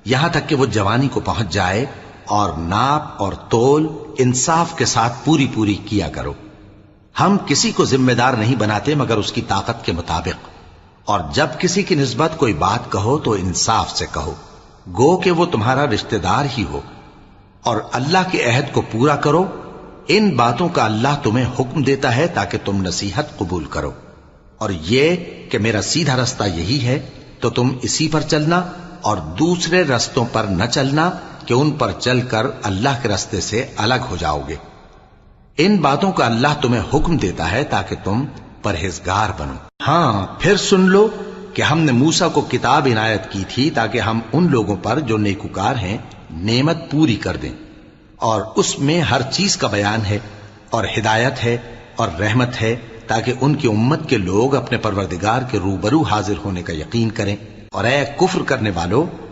یہاں تک کہ وہ جوانی کو پہنچ جائے، اور ناپ اور تول انصاف کے ساتھ پوری پوری کیا کرو۔ ہم کسی کو ذمہ دار نہیں بناتے مگر اس کی طاقت کے مطابق، اور جب کسی کی نسبت کوئی بات کہو تو انصاف سے کہو، گو کہ وہ تمہارا رشتہ دار ہی ہو، اور اللہ کے عہد کو پورا کرو۔ ان باتوں کا اللہ تمہیں حکم دیتا ہے تاکہ تم نصیحت قبول کرو، اور یہ کہ میرا سیدھا رستہ یہی ہے تو تم اسی پر چلنا، اور دوسرے رستوں پر نہ چلنا کہ ان پر چل کر اللہ کے رستے سے الگ ہو جاؤ گے۔ ان باتوں کا اللہ تمہیں حکم دیتا ہے تاکہ تم پرہیزگار بنو۔ ہاں، پھر سن لو کہ ہم نے موسیٰ کو کتاب عنایت کی تھی تاکہ ہم ان لوگوں پر جو نیکوکار ہیں نعمت پوری کر دیں، اور اس میں ہر چیز کا بیان ہے اور ہدایت ہے اور رحمت ہے، تاکہ ان کی امت کے لوگ اپنے پروردگار کے روبرو حاضر ہونے کا یقین کریں۔ اور اے کفر کرنے والو،